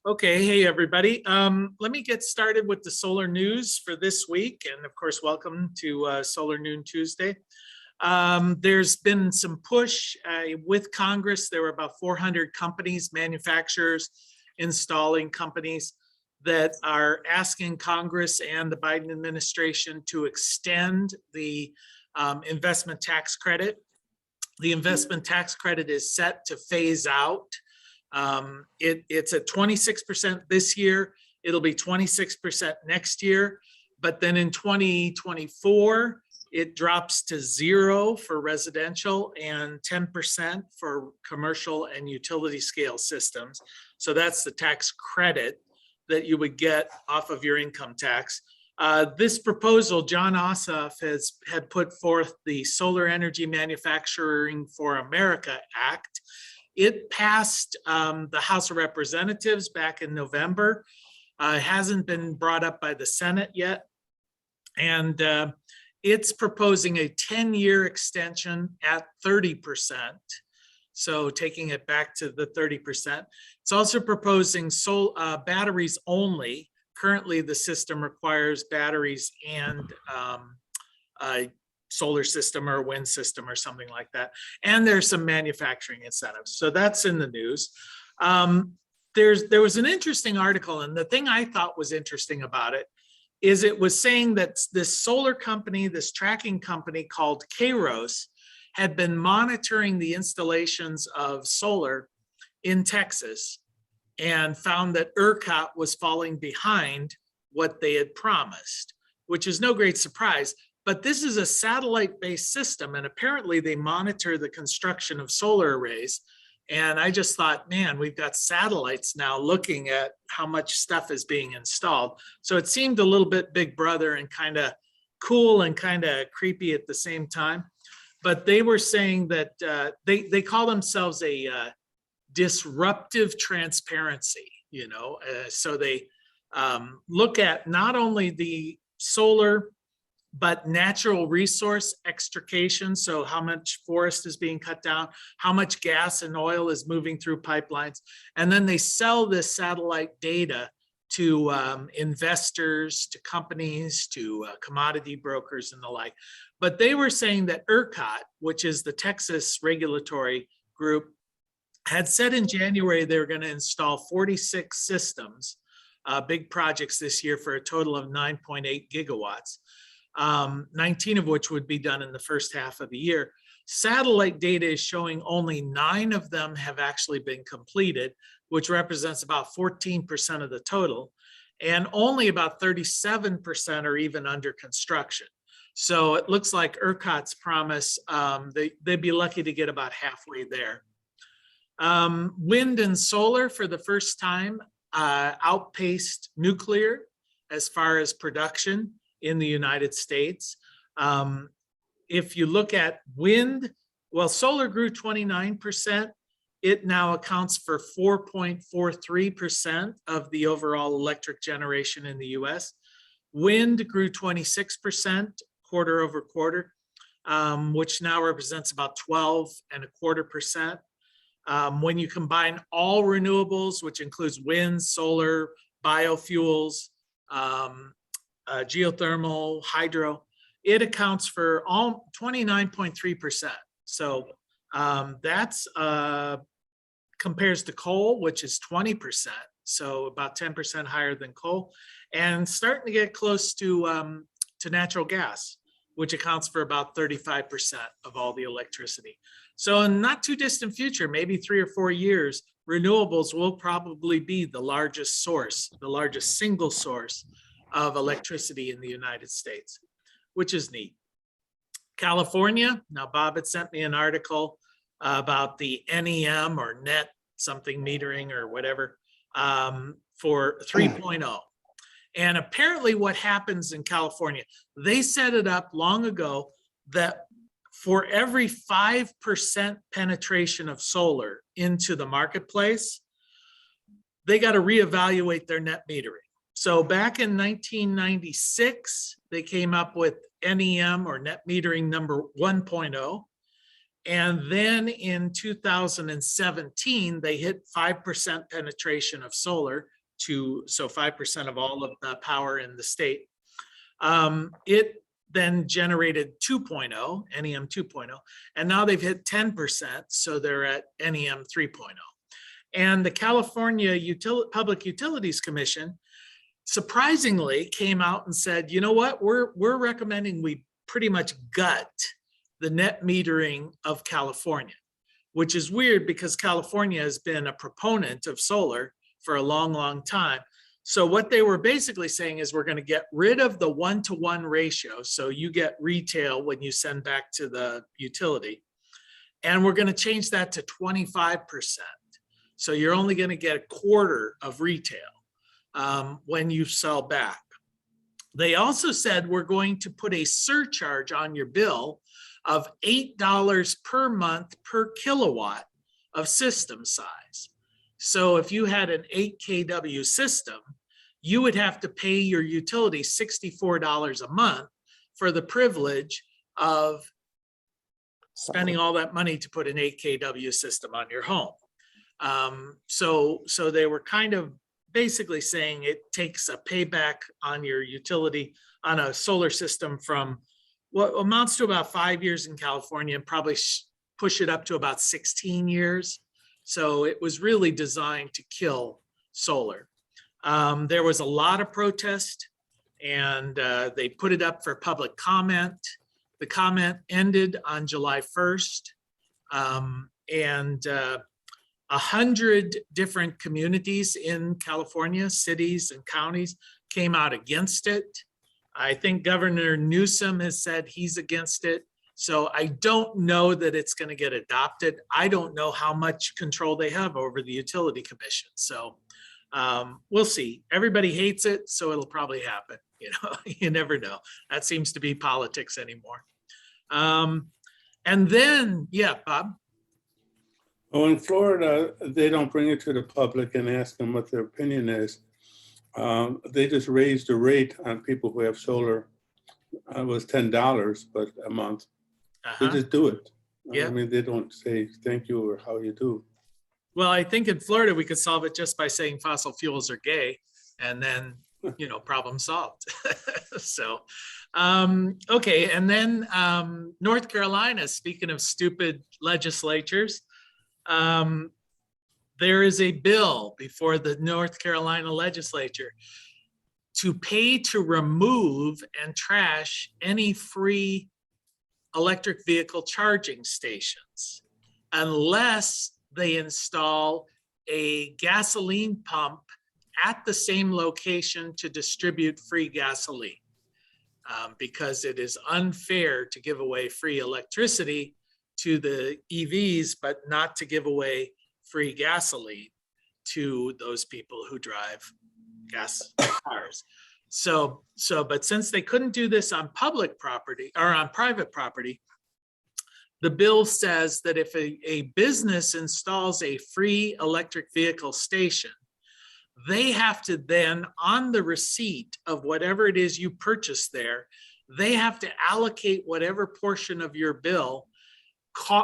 Okay, hey everybody. Let me get started with the solar news for this week. And of course, welcome to Solar Noon Tuesday. There's been some push with Congress. There were about 400 companies, manufacturers, installing companies that are asking Congress and the Biden administration to extend the investment tax credit. The investment tax credit is set to phase out. It's at 26% this year. It'll be 26% next year. But then in 2024, it drops to 0 for residential and 10% for commercial and utility scale systems. So that's the tax credit that you would get off of your income tax. This proposal, John Ossoff had put forth the Solar Energy Manufacturing for America Act. It passed the House of Representatives back in November. It hasn't been brought up by the Senate yet. And it's proposing a 10-year extension at 30%. So taking it back to the 30%. It's also proposing batteries only. Currently, the system requires batteries and solar system or wind system or something like that. And there's some manufacturing incentives. So that's in the news. There was an interesting article, and the thing I thought was interesting about it is it was saying that this solar company, this tracking company called Kairos, had been monitoring the installations of solar in Texas and found that ERCOT was falling behind what they had promised, which is no great surprise. But this is a satellite-based system, and apparently they monitor the construction of solar arrays. And I just thought, man, we've got satellites now looking at how much stuff is being installed. So it seemed a little bit Big Brother and kind of cool and kind of creepy at the same time. But they were saying that they call themselves a disruptive transparency, so they look at not only the solar, but natural resource extrication. So how much forest is being cut down, how much gas and oil is moving through pipelines. And then they sell this satellite data to investors, to companies, to commodity brokers and the like. But they were saying that ERCOT, which is the Texas regulatory group, had said in January they were going to install 46 systems, big projects this year for a total of 9.8 gigawatts. 19 of which would be done in the first half of the year. Satellite data is showing only 9 of them have actually been completed, which represents about 14% of the total, and only about 37% are even under construction. So it looks like ERCOT's promise, they'd be lucky to get about halfway there. Wind and solar for the first time outpaced nuclear as far as production in the United States. If you look at wind, well, solar grew 29%. It now accounts for 4.43% of the overall electric generation in the US. Wind grew 26% quarter over quarter, which now represents about 12.25%. When you combine all renewables, which includes wind, solar, biofuels, geothermal, hydro, it accounts for all 29.3%. So that's compares to coal, which is 20%. So about 10% higher than coal, and starting to get close to natural gas, which accounts for about 35% of all the electricity. So in not too distant future, maybe 3 or 4 years, renewables will probably be the largest source, the largest single source of electricity in the United States, which is neat. California, now Bob had sent me an article about the NEM or net something metering or whatever for 3.0. And apparently what happens in California, they set it up long ago that for every 5% penetration of solar into the marketplace, they got to reevaluate their net metering. So back in 1996, they came up with NEM or net metering number 1.0. And then in 2017, they hit 5% penetration of solar, so 5% of all of the power in the state. It then generated 2.0, NEM 2.0, and now they've hit 10%, so they're at NEM 3.0. And the California Public Utilities Commission surprisingly came out and said, you know what, we're recommending we pretty much gut the net metering of California, which is weird because California has been a proponent of solar for a long, long time. So what they were basically saying is we're going to get rid of the 1-to-1 ratio. So you get retail when you send back to the utility. And we're going to change that to 25%. So you're only going to get a quarter of retail when you sell back. They also said we're going to put a surcharge on your bill of $8 per month per kilowatt of system size. So if you had an 8 kW system, you would have to pay your utility $64 a month for the privilege of spending all that money to put an 8 kW system on your home. So they were kind of basically saying it takes a payback on your utility on a solar system from what amounts to about 5 years in California, and probably push it up to about 16 years. So it was really designed to kill solar. There was a lot of protest, and they put it up for public comment. The comment ended on July 1st, and 100 different communities in California, cities and counties, came out against it. I think Governor Newsom has said he's against it. So I don't know that it's going to get adopted. I don't know how much control they have over the utility commission. So we'll see. Everybody hates it, so it'll probably happen. You know, you never know. That seems to be politics anymore. And then, yeah, Bob. Oh, in Florida, they don't bring it to the public and ask them what their opinion is. They just raised the rate on people who have solar. It was $10, but a month. They just do it. Yeah. I mean, they don't say thank you or how you do. Well, I think in Florida, we could solve it just by saying fossil fuels are gay, and then, you know, problem solved. So, okay. And then North Carolina, speaking of stupid legislatures, there is a bill before the North Carolina legislature to pay to remove and trash any free electric vehicle charging stations unless they install a gasoline pump at the same location to distribute free gasoline, because it is unfair to give away free electricity to the EVs, but not to give away free gasoline to those people who drive gas cars. But since they couldn't do this on public property or on private property, the bill says that if a business installs a free electric vehicle station, they have to then, on the receipt of whatever it is you purchase there, they have to allocate whatever portion of your bill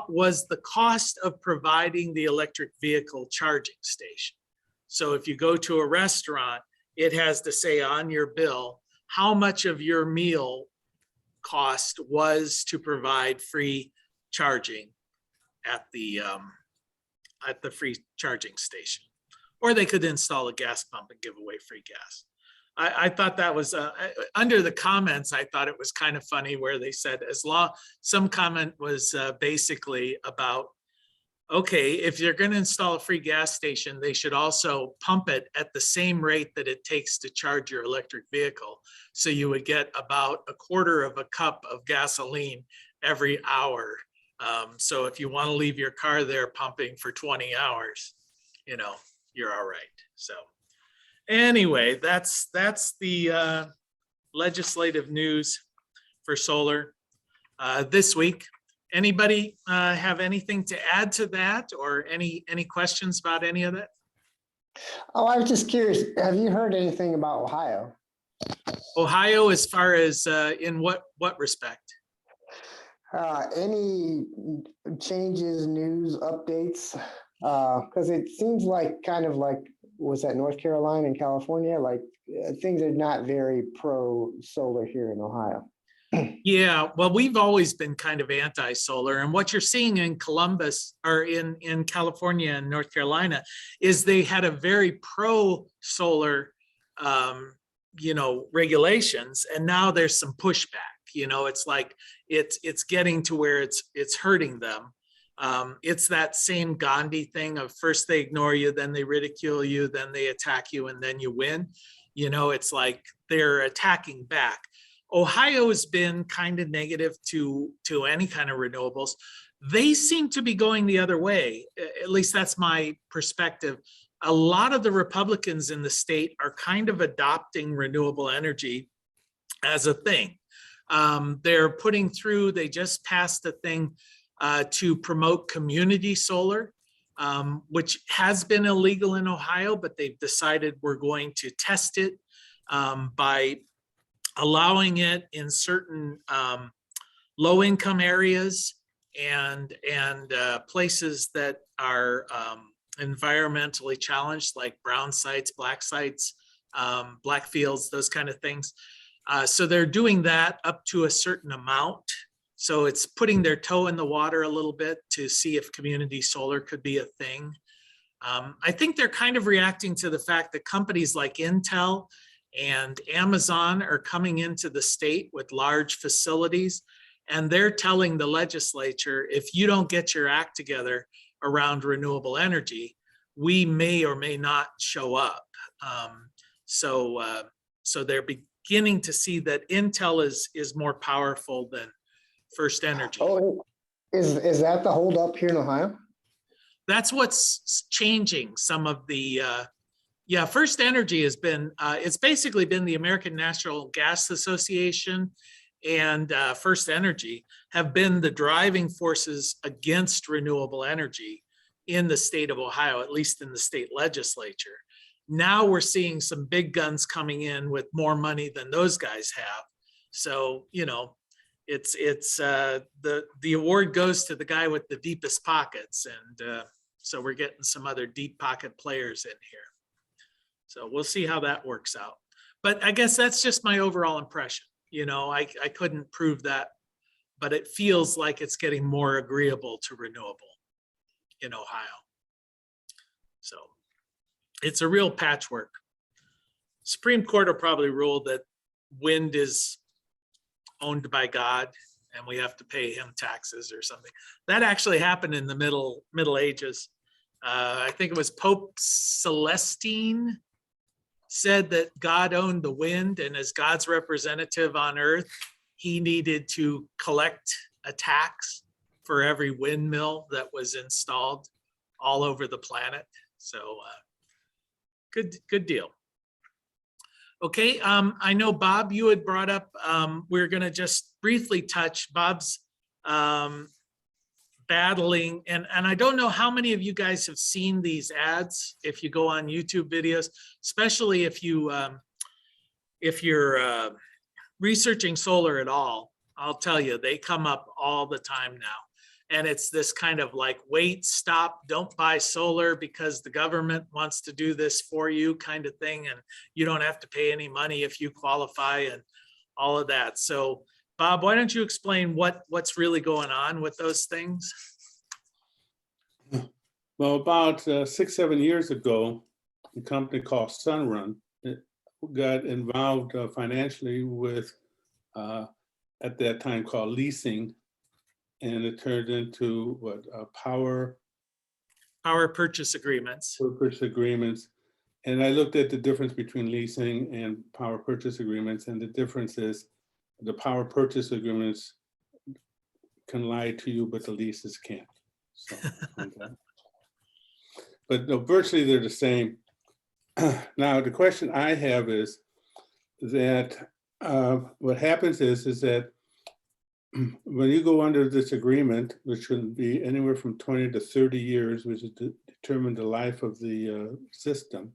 was the cost of providing the electric vehicle charging station. So if you go to a restaurant, it has to say on your bill how much of your meal cost was to provide free charging at the free charging station. Or they could install a gas pump and give away free gas. I thought that was under the comments. I thought it was kind of funny where they said some comment was basically about, okay, if you're going to install a free gas station, they should also pump it at the same rate that it takes to charge your electric vehicle. So you would get about a quarter of a cup of gasoline every hour. So if you want to leave your car there pumping for 20 hours, you know, you're all right. So anyway, that's the legislative news for solar this week. Anybody have anything to add to that, or any questions about any of that? Oh, I was just curious. Have you heard anything about Ohio? Ohio, as far as in what respect? Any changes, news, updates? Because it seems like kind of like was that North Carolina and California? Like things are not very pro solar here in Ohio. Yeah, well, we've always been kind of anti-solar, and what you're seeing in Columbus or in California and North Carolina is they had a very pro-solar, regulations, and now there's some pushback. It's like it's getting to where it's hurting them. It's that same Gandhi thing of first they ignore you, then they ridicule you, then they attack you, and then you win. It's like they're attacking back. Ohio has been kind of negative to any kind of renewables. They seem to be going the other way. At least that's my perspective. A lot of the Republicans in the state are kind of adopting renewable energy as a thing. They're putting through, they just passed a thing to promote community solar, which has been illegal in Ohio, but they've decided we're going to test it by allowing it in certain low-income areas and places that are environmentally challenged, like brown sites, black sites, black fields, those kind of things. So they're doing that up to a certain amount. So it's putting their toe in the water a little bit to see if community solar could be a thing. I think they're kind of reacting to the fact that companies like Intel and Amazon are coming into the state with large facilities, and they're telling the legislature, if you don't get your act together around renewable energy, we may or may not show up. So they're beginning to see that Intel is more powerful than First Energy. Oh, is that the holdup here in Ohio? That's what's changing some of the First Energy has been, it's basically been the American Natural Gas Association and First Energy have been the driving forces against renewable energy in the state of Ohio, at least in the state legislature. Now we're seeing some big guns coming in with more money than those guys have. So, it's the award goes to the guy with the deepest pockets. And so we're getting some other deep pocket players in here. So we'll see how that works out. But I guess that's just my overall impression. I couldn't prove that, but it feels like it's getting more agreeable to renewable in Ohio. So it's a real patchwork. Supreme Court will probably rule that wind is owned by God and we have to pay him taxes or something. That actually happened in the Middle Ages. I think it was Pope Celestine said that God owned the wind, and as God's representative on earth, he needed to collect a tax for every windmill that was installed all over the planet. So good deal. Okay, I know Bob, you had brought up, we're gonna just briefly touch Bob's battling, and I don't know how many of you guys have seen these ads if you go on YouTube videos, especially if you're researching solar at all. I'll tell you, they come up all the time now. And it's this kind of like, wait, stop, don't buy solar because the government wants to do this for you kind of thing. And you don't have to pay any money if you qualify and all of that. So Bob, why don't you explain what's really going on with those things? Well, about 6-7 years ago, a company called Sunrun got involved financially with, at that time called leasing, and it turned into what, power Purchase agreements. purchase agreements. And I looked at the difference between leasing and power purchase agreements, and the difference is the power purchase agreements can lie to you, but the leases can't. So, okay. But no, virtually they're the same. Now, the question I have is that what happens is that when you go under this agreement, which can be anywhere from 20 to 30 years, which is to determine the life of the system,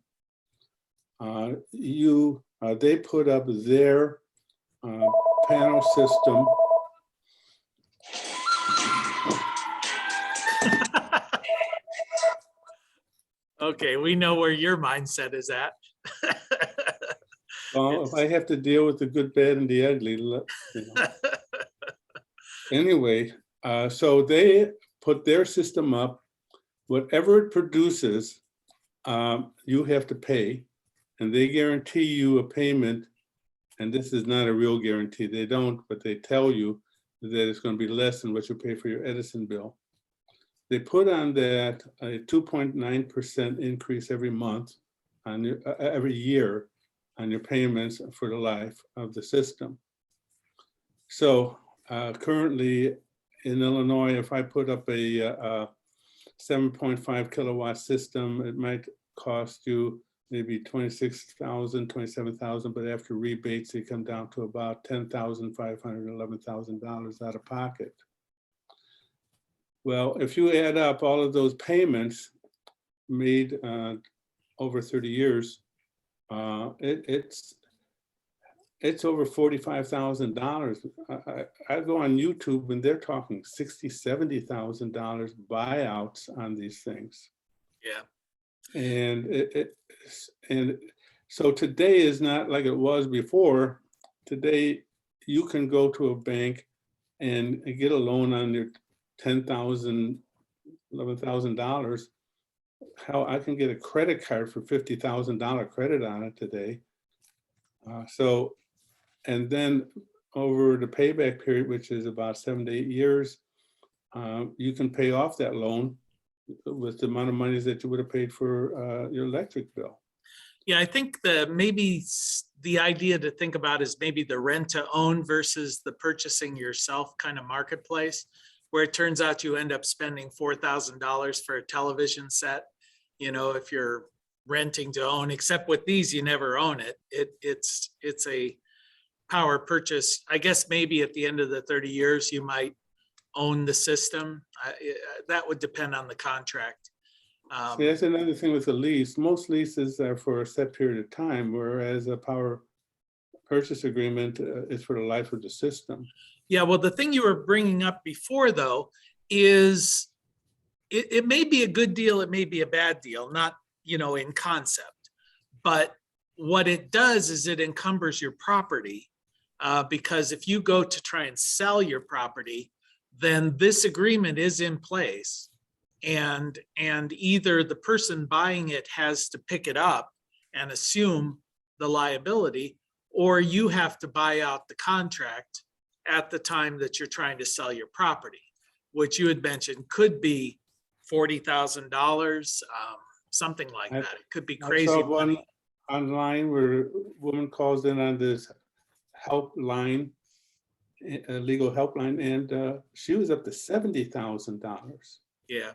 they put up their panel system. Okay, we know where your mindset is at. Well, if I have to deal with the good, bad, and the ugly, Anyway, so they put their system up. Whatever it produces, you have to pay, and they guarantee you a payment. And this is not a real guarantee. They don't, but they tell you that it's going to be less than what you pay for your Edison bill. They put on that a 2.9% increase every month on your, every year on your payments for the life of the system. So currently in Illinois, if I put up a 7.5 kilowatt system, it might cost you maybe 26,000, 27,000, but after rebates, they come down to about $10,500, $11,000 out of pocket. Well, if you add up all of those payments made over 30 years, it's over $45,000. I go on YouTube and they're talking $60,000, $70,000 buyouts on these things. Yeah. And so today is not like it was before. Today, you can go to a bank and get a loan on your $10,000, $11,000. How I can get a credit card for $50,000 credit on it today. And then over the payback period, which is about 7 to 8 years, you can pay off that loan with the amount of money that you would have paid for your electric bill. Yeah, I think the idea to think about is maybe the rent to own versus the purchasing yourself kind of marketplace, where it turns out you end up spending $4,000 for a television set. You know, if you're renting to own, except with these, you never own it. It's a power purchase. I guess maybe at the end of the 30 years, you might own the system. That would depend on the contract. See, that's another thing with a lease. Most leases are for a set period of time, whereas a power purchase agreement is for the life of the system. Yeah, well, the thing you were bringing up before, though, is it may be a good deal, it may be a bad deal, not, you know, in concept. But what it does is it encumbers your property, because if you go to try and sell your property, then this agreement is in place. And either the person buying it has to pick it up and assume the liability, or you have to buy out the contract at the time that you're trying to sell your property, which you had mentioned could be $40,000, something like that. It could be crazy. I saw one online where a woman calls in on this helpline, a legal helpline, and she was up to $70,000. Yeah.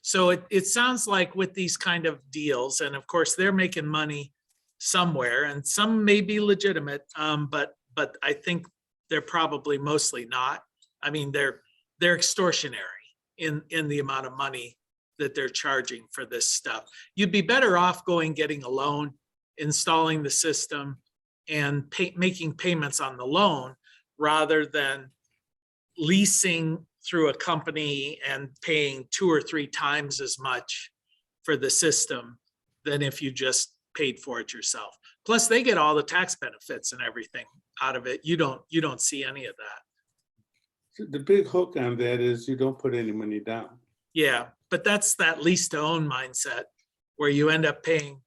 So it sounds like with these kind of deals, and of course they're making money somewhere, and some may be legitimate, but I think they're probably mostly not. I mean, they're extortionary in the amount of money that they're charging for this stuff. You'd be better off getting a loan, installing the system, and making payments on the loan rather than leasing through a company and paying 2 or 3 times as much for the system than if you just paid for it yourself. Plus, they get all the tax benefits and everything out of it. You don't see any of that. The big hook on that is you don't put any money down. Yeah, but that's that lease to own mindset where you end up paying.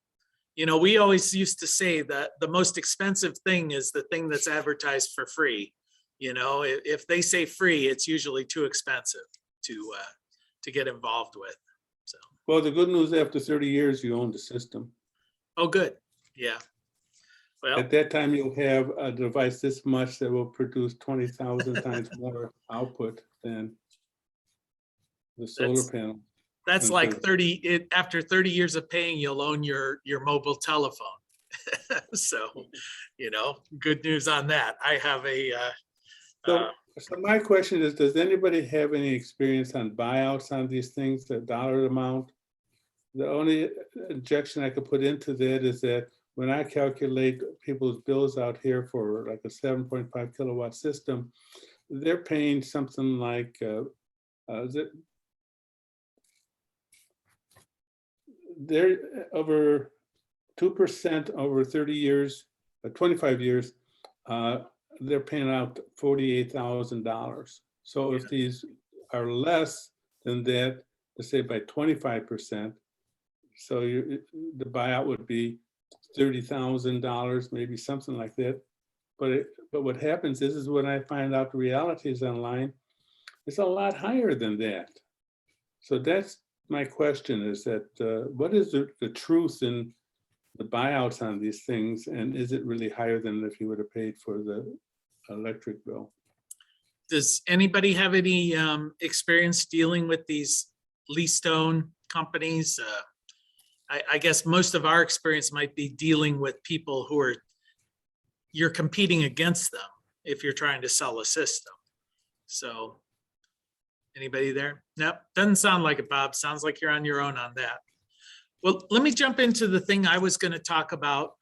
You know, we always used to say that the most expensive thing is the thing that's advertised for free. You know, if they say free, it's usually too expensive to get involved with. So. Well, the good news, after 30 years, you own the system. Oh, good. Yeah. Well, at that time, you'll have a device this much that will produce 20,000 times more output than the solar panel. That's like 30. After 30 years of paying, you'll own your mobile telephone. So, you know, good news on that. I have a. So my question is, does anybody have any experience on buyouts on these things, the dollar amount? The only injection I could put into that is that when I calculate people's bills out here for like a 7.5 kilowatt system, they're paying something like, they're over 2% over 30 years, 25 years, they're paying out $48,000. So if these are less than that, let's say by 25%, so the buyout would be $30,000, maybe something like that. But what happens is when I find out the reality is online, it's a lot higher than that. So that's my question, is that what is the truth in the buyouts on these things, and is it really higher than if you would have paid for the electric bill? Does anybody have any experience dealing with these lease-to-own companies? I guess most of our experience might be dealing with people who are, you're competing against them if you're trying to sell a system. So anybody there? Nope, doesn't sound like it, Bob. Sounds like you're on your own on that. Well, let me jump into the thing I was going to talk about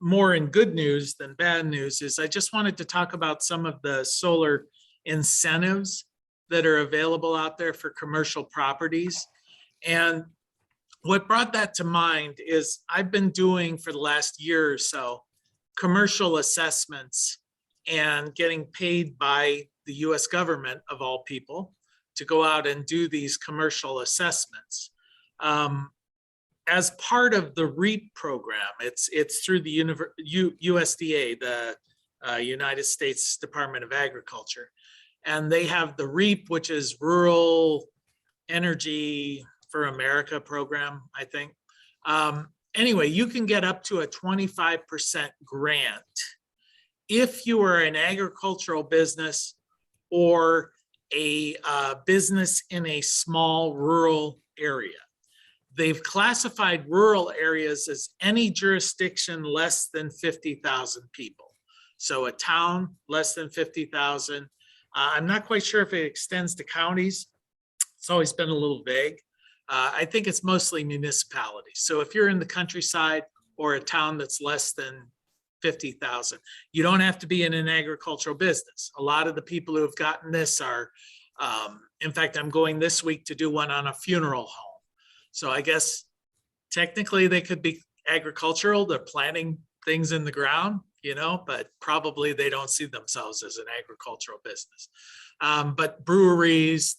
more in good news than bad news. Is I just wanted to talk about some of the solar incentives that are available out there for commercial properties. And what brought that to mind is I've been doing for the last year or so commercial assessments and getting paid by the US government, of all people, to go out and do these commercial assessments. As part of the REAP program, it's through the USDA, the United States Department of Agriculture. And they have the REAP, which is Rural Energy for America program, I think. Anyway, you can get up to a 25% grant if you are an agricultural business or a business in a small rural area. They've classified rural areas as any jurisdiction less than 50,000 people. So a town less than 50,000. I'm not quite sure if it extends to counties. It's always been a little vague. I think it's mostly municipalities. So if you're in the countryside or a town that's less than 50,000, you don't have to be in an agricultural business. A lot of the people who have gotten this are, in fact, I'm going this week to do one on a funeral home. So I guess technically they could be agricultural. They're planting things in the ground, you know, but probably they don't see themselves as an agricultural business. But breweries,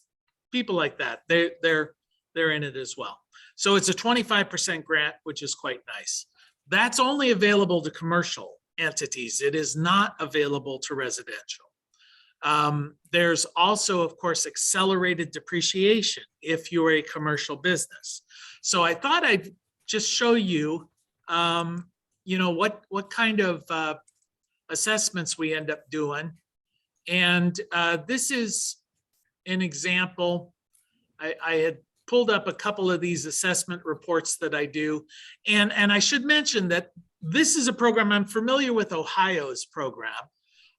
people like that, they're in it as well. So it's a 25% grant, which is quite nice. That's only available to commercial entities. It is not available to residential. There's also, of course, accelerated depreciation if you're a commercial business. So I thought I'd just show you, you know, what kind of assessments we end up doing. And this is an example. I had pulled up a couple of these assessment reports that I do. And I should mention that this is a program, I'm familiar with Ohio's program.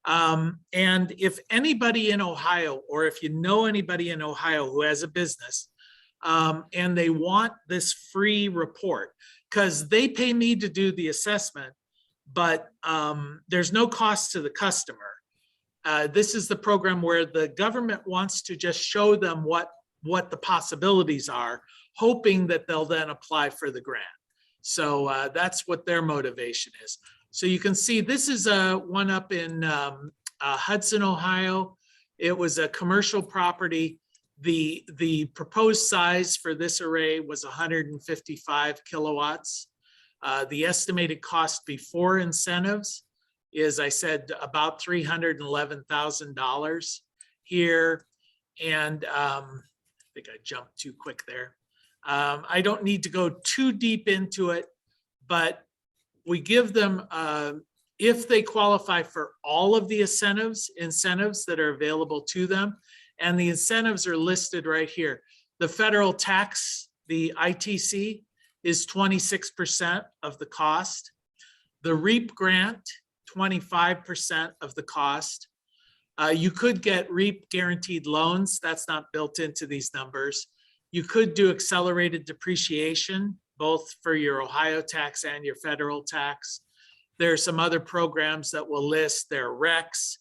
And if anybody in Ohio, or if you know anybody in Ohio who has a business, and they want this free report, because they pay me to do the assessment, but there's no cost to the customer. This is the program where the government wants to just show them what the possibilities are, hoping that they'll then apply for the grant. So that's what their motivation is. So you can see this is one up in Hudson, Ohio. It was a commercial property. The proposed size for this array was 155 kilowatts. The estimated cost before incentives is, I said, about $311,000 here. And I think I jumped too quick there. I don't need to go too deep into it, but we give them, if they qualify for all of the incentives that are available to them, and the incentives are listed right here. The federal tax, the ITC, is 26% of the cost. The REAP grant, 25% of the cost. You could get REAP guaranteed loans. That's not built into these numbers. You could do accelerated depreciation, both for your Ohio tax and your federal tax. There are some other programs that will list their RECs.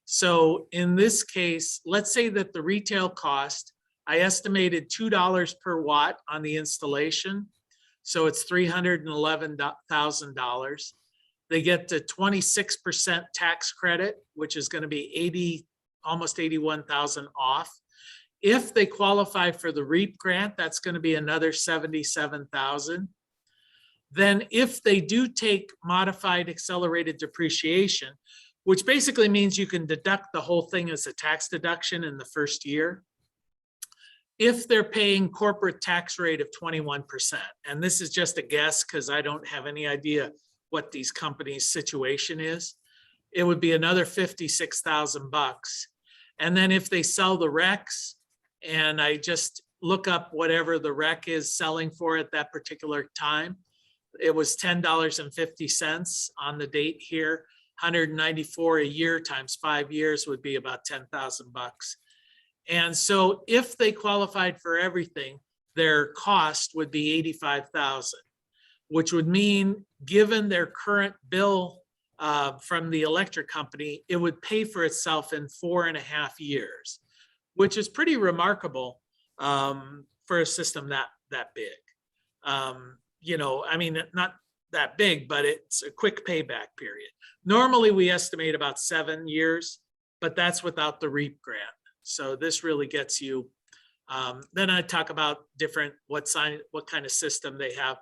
So in this case, let's say that the retail cost, I estimated $2 per watt on the installation. So it's $311,000. They get the 26% tax credit, which is going to be almost 81,000 off. If they qualify for the REAP grant, that's going to be another 77,000. Then if they do take modified accelerated depreciation, which basically means you can deduct the whole thing as a tax deduction in the first year, if they're paying corporate tax rate of 21%, and this is just a guess because I don't have any idea what these companies' situation is, it would be another 56,000 bucks. And then if they sell the RECs, and I just look up whatever the REC is selling for at that particular time, it was $10.50 on the date here. 194 a year times 5 years would be about 10,000 bucks. And so if they qualified for everything, their cost would be 85,000, which would mean, given their current bill from the electric company, it would pay for itself in 4.5 years, which is pretty remarkable for a system that big. You know, I mean, not that big, but it's a quick payback period. Normally we estimate about 7 years, but that's without the REAP grant. So this really gets you. Then I talk about what kind of system they have.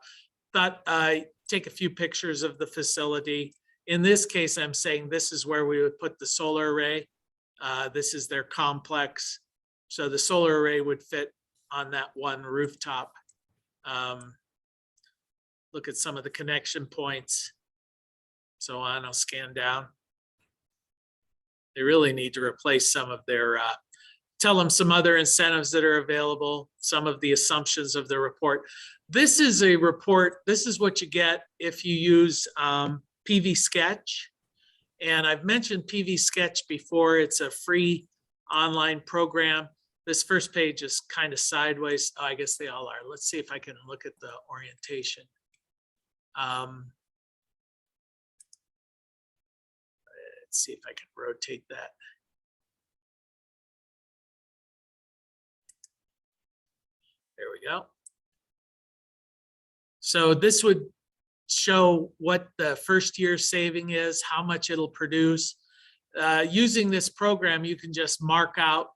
Thought I take a few pictures of the facility. In this case, I'm saying this is where we would put the solar array. This is their complex. So the solar array would fit on that one rooftop. Look at some of the connection points. So on, I'll scan down. They really need to replace some of their, tell them some other incentives that are available, some of the assumptions of the report. This is a report, this is what you get if you use PV Sketch. And I've mentioned PV Sketch before. It's a free online program. This first page is kind of sideways. Oh, I guess they all are. Let's see if I can look at the orientation. Let's see if I can rotate that. There we go. So this would show what the first year saving is, how much it'll produce. Using this program, you can just mark out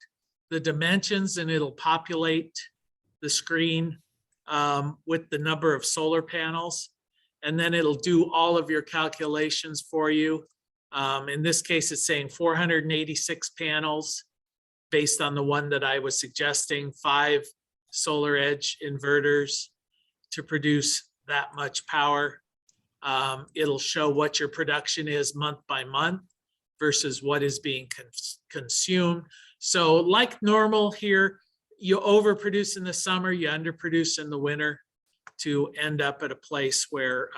the dimensions and it'll populate the screen with the number of solar panels. And then it'll do all of your calculations for you. In this case, it's saying 486 panels based on the one that I was suggesting, 5 solar edge inverters to produce that much power. It'll show what your production is month by month versus what is being consumed. So like normal here, you overproduce in the summer, you underproduce in the winter to end up at a place where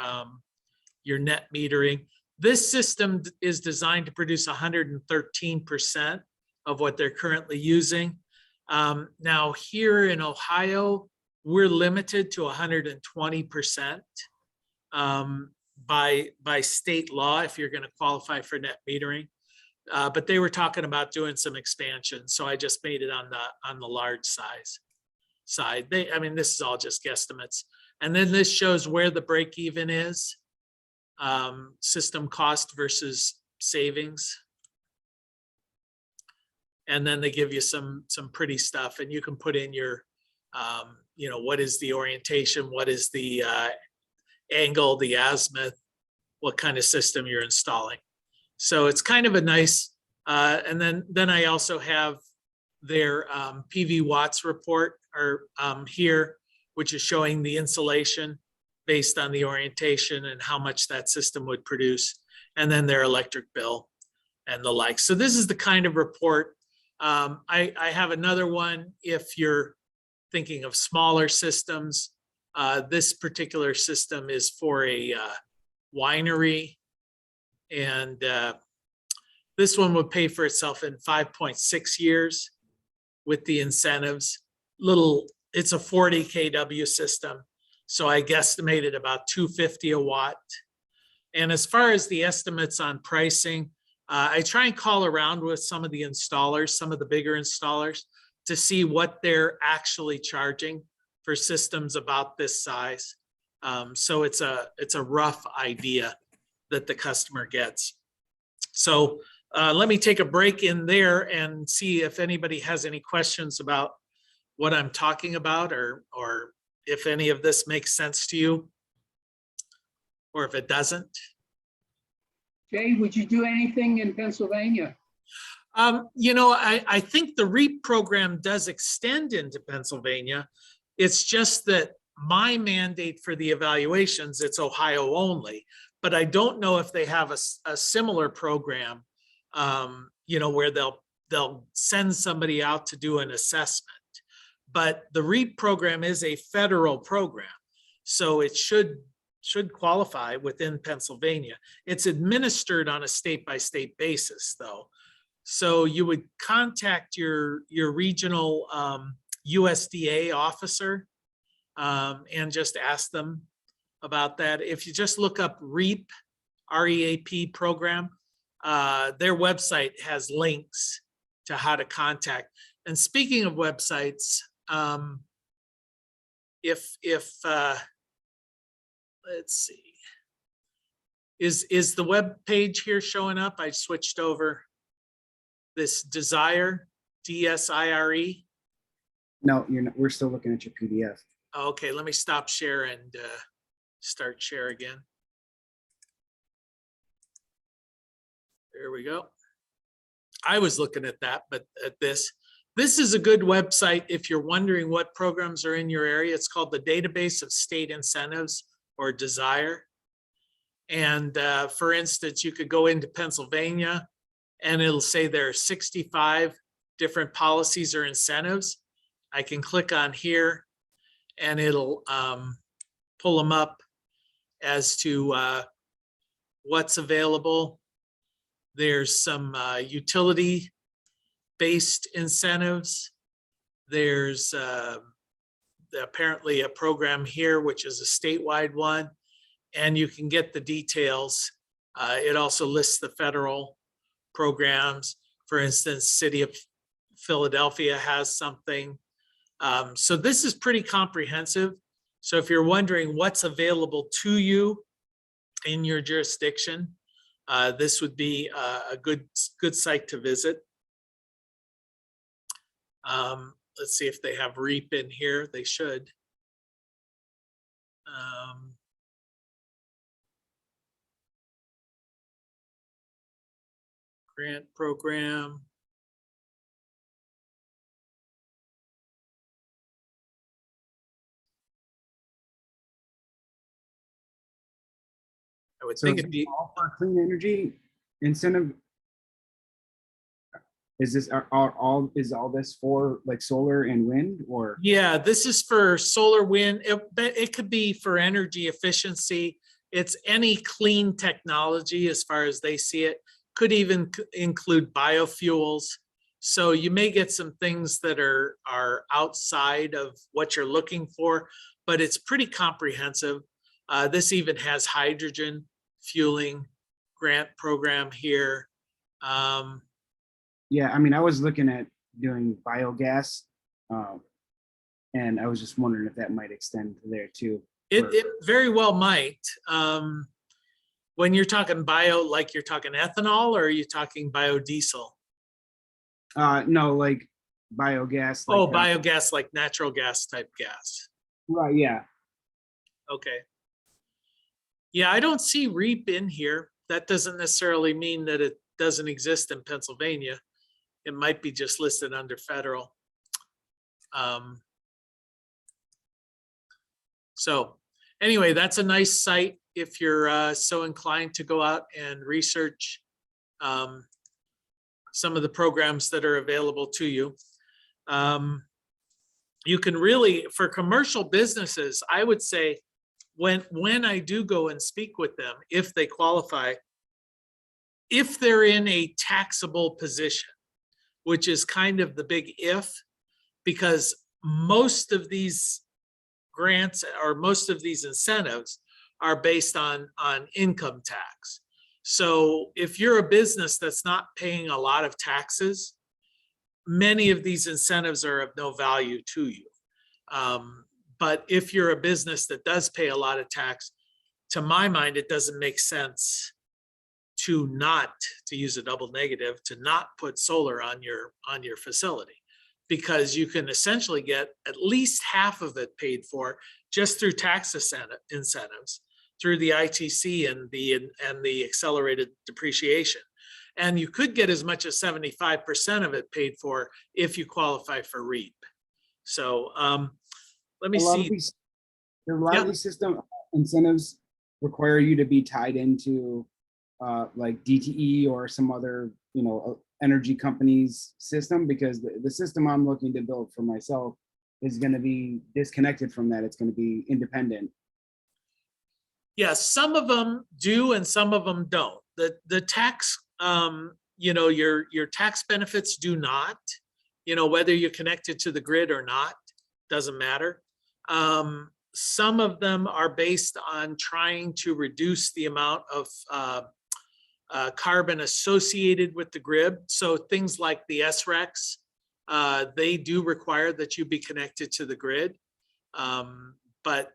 you're net metering. This system is designed to produce 113% of what they're currently using. Now here in Ohio, we're limited to 120% by state law if you're going to qualify for net metering. But they were talking about doing some expansion, so I just made it on the large size side. I mean, this is all just guesstimates. And then this shows where the break even is, system cost versus savings. And then they give you some pretty stuff, and you can put in your, you know, what is the orientation, what is the angle, the azimuth, what kind of system you're installing. So it's kind of a nice, and then I also have their PV watts report here, which is showing the insulation based on the orientation and how much that system would produce, and then their electric bill and the like. So this is the kind of report. I have another one if you're thinking of smaller systems. This particular system is for a winery, and this one would pay for itself in 5.6 years with the incentives. It's a 40 kW system, so I guesstimated about $250 a watt. And as far as the estimates on pricing, I try and call around with some of the installers, some of the bigger installers, to see what they're actually charging for systems about this size. So it's a rough idea that the customer gets. So let me take a break in there and see if anybody has any questions about what I'm talking about, or if any of this makes sense to you, or if it doesn't. Jay, would you do anything in Pennsylvania? You know, I think the REAP program does extend into Pennsylvania. It's just that my mandate for the evaluations, it's Ohio only, but I don't know if they have a similar program, you know, where they'll send somebody out to do an assessment. But the REAP program is a federal program, so it should qualify within Pennsylvania. It's administered on a state-by-state basis, though. So you would contact your regional USDA officer and just ask them about that. If you just look up REAP, R-E-A-P program, their website has links to how to contact. And speaking of websites, let's see, is the web page here showing up? I switched over. This Desire, D-S-I-R-E. No, you're not. We're still looking at your PDF. Okay, let me stop share and start share again. There we go. I was looking at that, but at this is a good website if you're wondering what programs are in your area. It's called the Database of State Incentives, or Desire. And for instance, you could go into Pennsylvania and it'll say there are 65 different policies or incentives. I can click on here and it'll pull them up as to what's available. There's some utility-based incentives. There's apparently a program here, which is a statewide one, and you can get the details. It also lists the federal programs. For instance, City of Philadelphia has something. So this is pretty comprehensive. So if you're wondering what's available to you in your jurisdiction, this would be a good site to visit. Let's see if they have REAP in here. They should. Grant program. I would So think is it'd be all for clean energy incentive? Is this all this for like solar and wind, or? Yeah, this is for solar, wind. It could be for energy efficiency. It's any clean technology as far as they see it. Could even include biofuels. So you may get some things that are outside of what you're looking for, but it's pretty comprehensive. This even has hydrogen fueling grant program here. Yeah, I mean, I was looking at doing biogas, and I was just wondering if that might extend to there too. It very well might. When you're talking bio, like you're talking ethanol, or are you talking biodiesel? No, like biogas. Like, Oh, biogas, like natural gas type gas. right, yeah. Okay. Yeah, I don't see REAP in here. That doesn't necessarily mean that it doesn't exist in Pennsylvania. It might be just listed under federal. So anyway, that's a nice site if you're so inclined to go out and research some of the programs that are available to you. You can really, for commercial businesses, I would say when I do go and speak with them, if they qualify, if they're in a taxable position, which is kind of the big if, because most of these grants or most of these incentives are based on income tax. So if you're a business that's not paying a lot of taxes, many of these incentives are of no value to you. But if you're a business that does pay a lot of tax, to my mind, it doesn't make sense to not, to use a double negative, to not put solar on your facility, because you can essentially get at least half of it paid for just through tax incentives, through the ITC and the accelerated depreciation. And you could get as much as 75% of it paid for if you qualify for REAP. So let me A lot of see. these, a lot Yeah. of these system incentives require you to be tied into like DTE or some other, you know, energy company's system, because the system I'm looking to build for myself is going to be disconnected from that. It's going to be independent. Yes, some of them do and some of them don't. The tax, you know, your tax benefits do not, you know, whether you're connected to the grid or not, doesn't matter. Some of them are based on trying to reduce the amount of carbon associated with the grid. So things like the SRECs, they do require that you be connected to the grid. But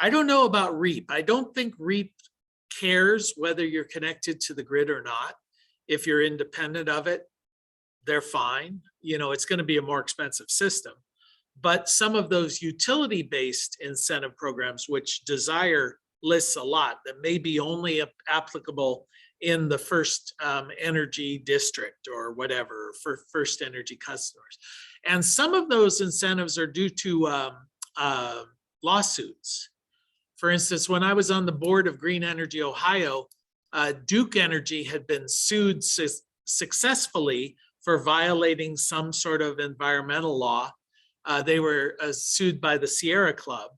I don't know about REAP. I don't think REAP cares whether you're connected to the grid or not. If you're independent of it, they're fine. You know, it's going to be a more expensive system. But some of those utility-based incentive programs, which Desire lists a lot, that may be only applicable in the first energy district or whatever, for first energy customers. And some of those incentives are due to lawsuits. For instance, when I was on the board of Green Energy Ohio, Duke Energy had been sued successfully for violating some sort of environmental law. They were sued by the Sierra Club.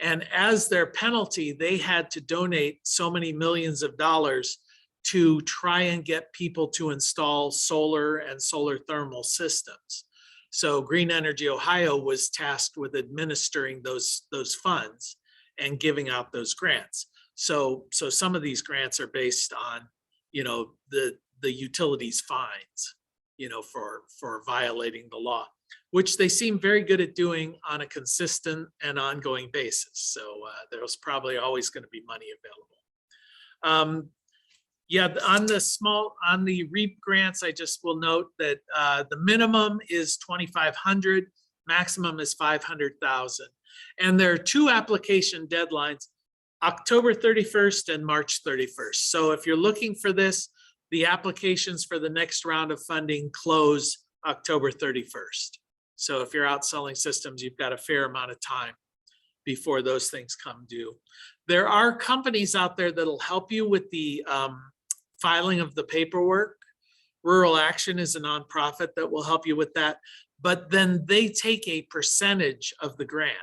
And as their penalty, they had to donate so many millions of dollars to try and get people to install solar and solar thermal systems. So Green Energy Ohio was tasked with administering those funds and giving out those grants. So some of these grants are based on, you know, the utilities fines, you know, for violating the law, which they seem very good at doing on a consistent and ongoing basis. So there's probably always going to be money available. Yeah, on the REAP grants, I just will note that the minimum is 2,500, maximum is 500,000. And there are two application deadlines, October 31st and March 31st. So if you're looking for this, the applications for the next round of funding close October 31st. So if you're out selling systems, you've got a fair amount of time before those things come due. There are companies out there that'll help you with the filing of the paperwork. Rural Action is a nonprofit that will help you with that, but then they take a percentage of the grant.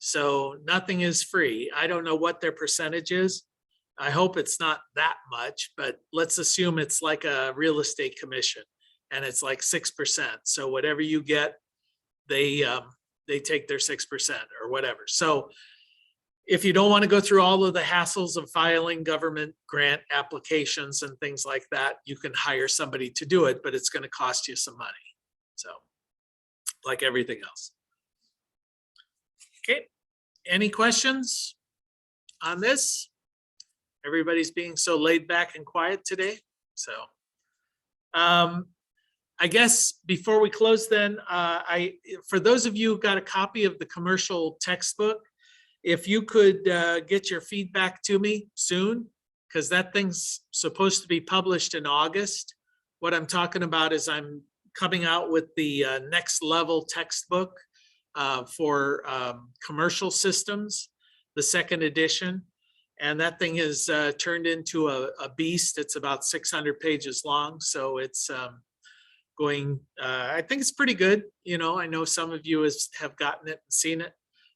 So nothing is free. I don't know what their percentage is. I hope it's not that much, but let's assume it's like a real estate commission and it's like 6%. So whatever you get, they take their 6% or whatever. So if you don't want to go through all of the hassles of filing government grant applications and things like that, you can hire somebody to do it, but it's going to cost you some money. So like everything else. Okay, any questions on this? Everybody's being so laid back and quiet today. So I guess before we close then, for those of you who got a copy of the commercial textbook, if you could get your feedback to me soon, because that thing's supposed to be published in August. What I'm talking about is I'm coming out with the next level textbook for commercial systems, the second edition. And that thing has turned into a beast. It's about 600 pages long. So it's going, I think it's pretty good. You know, I know some of you have gotten it and seen it.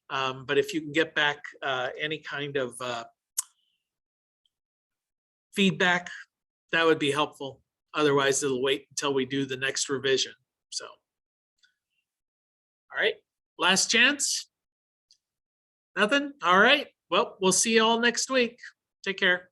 But if you can get back any kind of feedback, that would be helpful. Otherwise, it'll wait until we do the next revision. So, all right, last chance. Nothing? All right. Well, we'll see you all next week. Take care.